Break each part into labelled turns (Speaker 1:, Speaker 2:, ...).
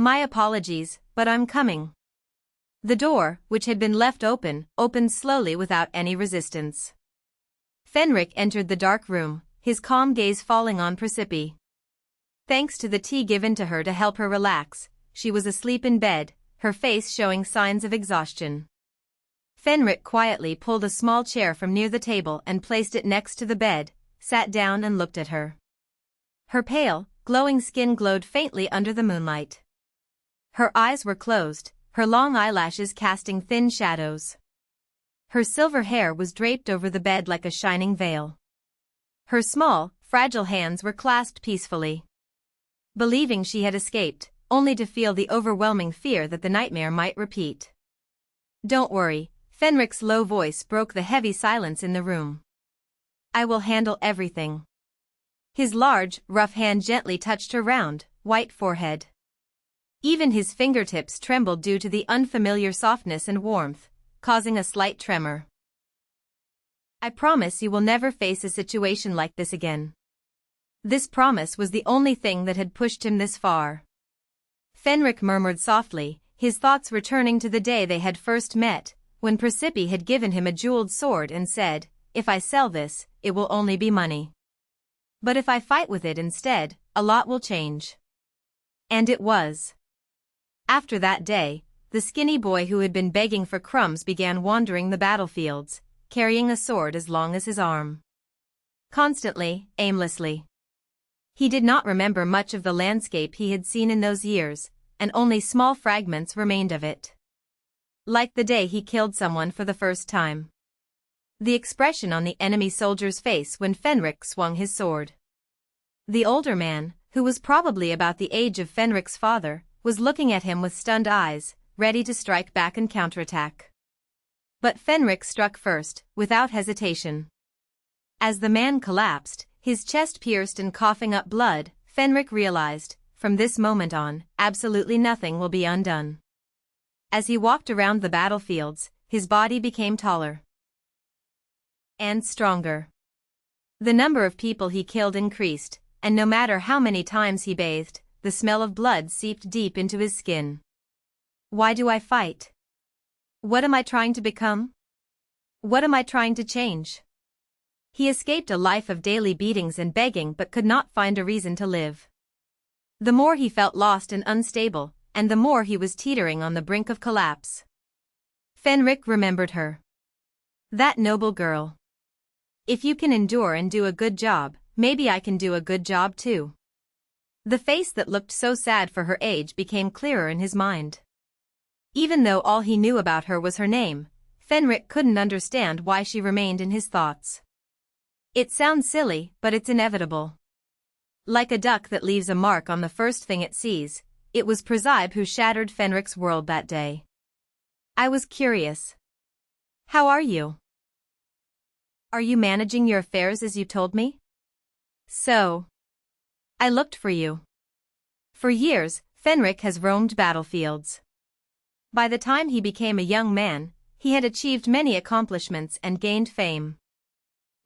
Speaker 1: My apologies, but I'm coming. The door, which had been left open, opened slowly without any resistance. Fenric entered the dark room, his calm gaze falling on Presepe. Thanks to the tea given to her to help her relax, she was asleep in bed, her face showing signs of exhaustion. Fenric quietly pulled a small chair from near the table and placed it next to the bed, sat down and looked at her. Her pale, glowing skin glowed faintly under the moonlight. Her eyes were closed, her long eyelashes casting thin shadows. Her silver hair was draped over the bed like a shining veil. Her small, fragile hands were clasped peacefully. Believing she had escaped, only to feel the overwhelming fear that the nightmare might repeat. Don't worry, Fenric's low voice broke the heavy silence in the room. I will handle everything. His large, rough hand gently touched her round, white forehead. Even his fingertips trembled due to the unfamiliar softness and warmth, causing a slight tremor. I promise you will never face a situation like this again. This promise was the only thing that had pushed him this far. Fenric murmured softly, his thoughts returning to the day they had first met, when Prisippi had given him a jeweled sword and said, if I sell this, it will only be money. But if I fight with it instead, a lot will change. And it was. After that day, the skinny boy who had been begging for crumbs began wandering the battlefields, carrying a sword as long as his arm. Constantly, aimlessly. He did not remember much of the landscape he had seen in those years, and only small fragments remained of it. Like the day he killed someone for the first time. The expression on the enemy soldier's face when Fenric swung his sword. The older man, who was probably about the age of Fenric's father, was looking at him with stunned eyes, ready to strike back and counterattack. But Fenric struck first, without hesitation. As the man collapsed, his chest pierced and coughing up blood, Fenric realized, from this moment on, absolutely nothing will be undone. As he walked around the battlefields, his body became taller and stronger. The number of people he killed increased, and no matter how many times he bathed, the smell of blood seeped deep into his skin. Why do I fight? What am I trying to become? What am I trying to change? He escaped a life of daily beatings and begging but could not find a reason to live. The more he felt lost and unstable, and the more he was teetering on the brink of collapse. Fenric remembered her. That noble girl. If you can endure and do a good job, maybe I can do a good job too. The face that looked so sad for her age became clearer in his mind. Even though all he knew about her was her name, Fenric couldn't understand why she remained in his thoughts. It sounds silly, but it's inevitable. Like a duck that leaves a mark on the first thing it sees, it was Presepe who shattered Fenric's world that day. I was curious. How are you? Are you managing your affairs as you told me? So. I looked for you. For years, Fenric has roamed battlefields. By the time he became a young man, he had achieved many accomplishments and gained fame.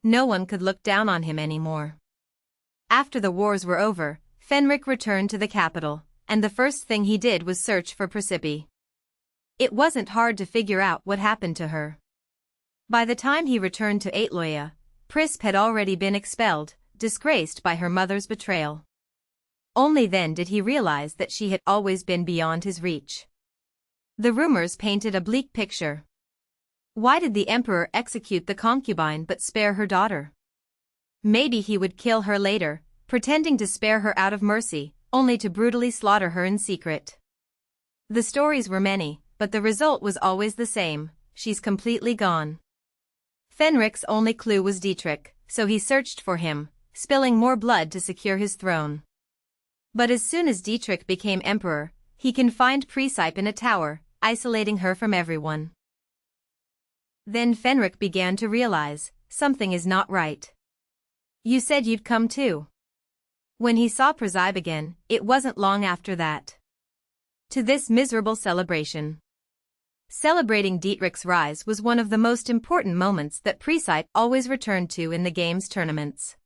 Speaker 1: No one could look down on him anymore. After the wars were over, Fenric returned to the capital, and the first thing he did was search for Presepe. It wasn't hard to figure out what happened to her. By the time he returned to Aitloya, Prisp had already been expelled, disgraced by her mother's betrayal. Only then did he realize that she had always been beyond his reach. The rumors painted a bleak picture. Why did the emperor execute the concubine but spare her daughter? Maybe he would kill her later, pretending to spare her out of mercy, only to brutally slaughter her in secret. The stories were many, but the result was always the same: she's completely gone. Fenric's only clue was Dietrich, so he searched for him, spilling more blood to secure his throne. But as soon as Dietrich became emperor, he confined Presepe in a tower, isolating her from everyone. Then Fenric began to realize, something is not right. You said you'd come too. When he saw Presepe again, it wasn't long after that. To this miserable celebration. Celebrating Dietrich's rise was one of the most important moments that Presepe always returned to in the game's tournaments.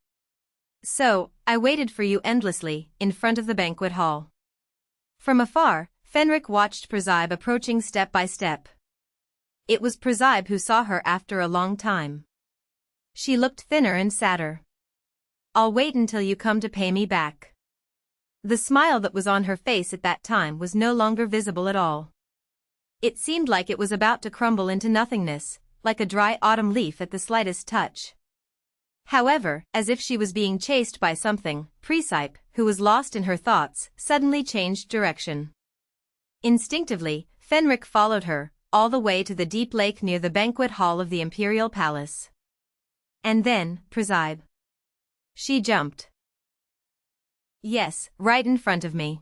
Speaker 1: So, I waited for you endlessly, in front of the banquet hall. From afar, Fenric watched Presepe approaching step by step. It was Presepe who saw her after a long time. She looked thinner and sadder. "I'll wait until you come to pay me back." The smile that was on her face at that time was no longer visible at all. It seemed like it was about to crumble into nothingness, like a dry autumn leaf at the slightest touch. However, as if she was being chased by something, Presepe, who was lost in her thoughts, suddenly changed direction. Instinctively, Fenric followed her, all the way to the deep lake near the banquet hall of the imperial palace. And then, Presepe. She jumped. Yes, right in front of me.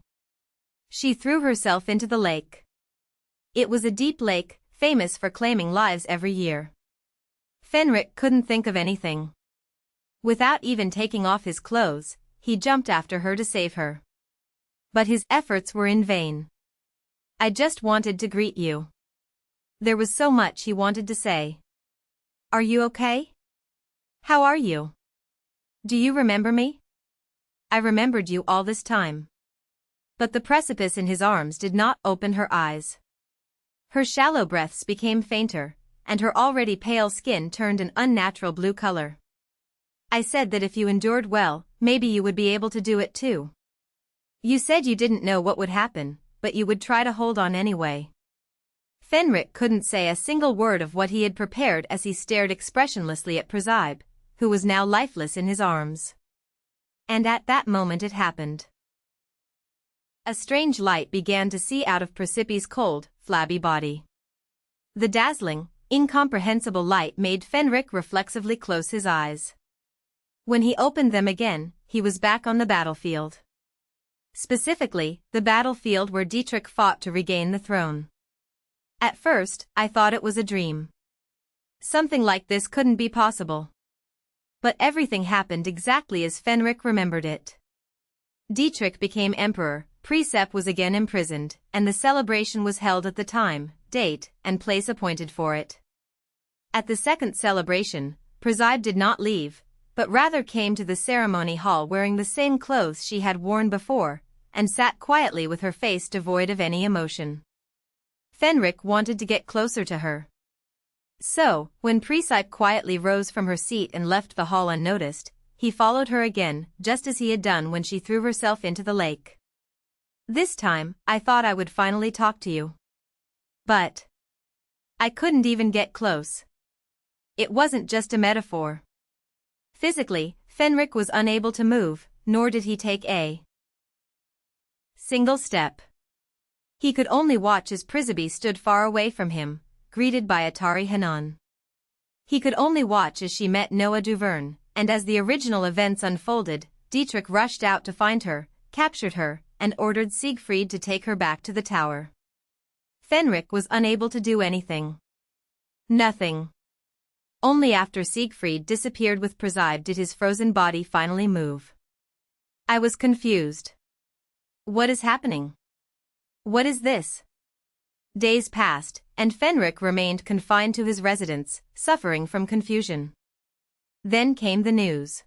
Speaker 1: She threw herself into the lake. It was a deep lake, famous for claiming lives every year. Fenric couldn't think of anything. Without even taking off his clothes, he jumped after her to save her. But his efforts were in vain. "I just wanted to greet you." There was so much he wanted to say. "Are you okay? How are you? Do you remember me?" "I remembered you all this time." But the precipice in his arms did not open her eyes. Her shallow breaths became fainter, and her already pale skin turned an unnatural blue color. "I said that if you endured well, maybe you would be able to do it too. You said you didn't know what would happen, but you would try to hold on anyway." Fenric couldn't say a single word of what he had prepared as he stared expressionlessly at Presepe, who was now lifeless in his arms. And at that moment it happened. A strange light began to see out of Precipice's cold, flabby body. The dazzling, incomprehensible light made Fenric reflexively close his eyes. When he opened them again, he was back on the battlefield. Specifically, the battlefield where Dietrich fought to regain the throne. At first, I thought it was a dream. Something like this couldn't be possible. But everything happened exactly as Fenric remembered it. Dietrich became emperor, Presepe was again imprisoned, and the celebration was held at the time, date, and place appointed for it. At the second celebration, Presepe did not leave, but rather came to the ceremony hall wearing the same clothes she had worn before, and sat quietly with her face devoid of any emotion. Fenric wanted to get closer to her. So, when Presepe quietly rose from her seat and left the hall unnoticed, he followed her again, just as he had done when she threw herself into the lake. "This time, I thought I would finally talk to you. But I couldn't even get close." It wasn't just a metaphor. Physically, Fenric was unable to move, nor did he take a single step. He could only watch as Prisippi stood far away from him, greeted by Atari Hanan. He could only watch as she met Noah Duverne, and as the original events unfolded, Dietrich rushed out to find her, captured her, and ordered Siegfried to take her back to the tower. Fenric was unable to do anything. Nothing. Only after Siegfried disappeared with Presepe did his frozen body finally move. I was confused. What is happening? What is this? Days passed, and Fenric remained confined to his residence, suffering from confusion. Then came the news.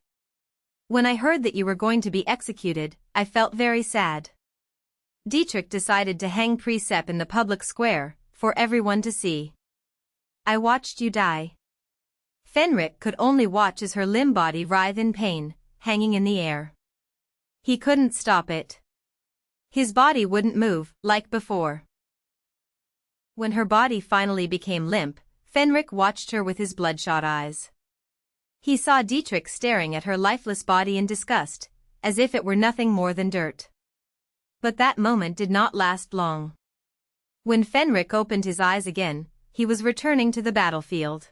Speaker 1: "When I heard that you were going to be executed, I felt very sad. Dietrich decided to hang Presepe in the public square, for everyone to see. I watched you die." Fenric could only watch as her limb body writhed in pain, hanging in the air. He couldn't stop it. His body wouldn't move, like before. When her body finally became limp, Fenric watched her with his bloodshot eyes. He saw Dietrich staring at her lifeless body in disgust, as if it were nothing more than dirt. But that moment did not last long. When Fenric opened his eyes again, he was returning to the battlefield.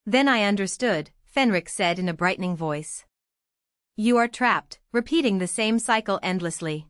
Speaker 1: "Then I understood," Fenric said in a brightening voice. "You are trapped, repeating the same cycle endlessly.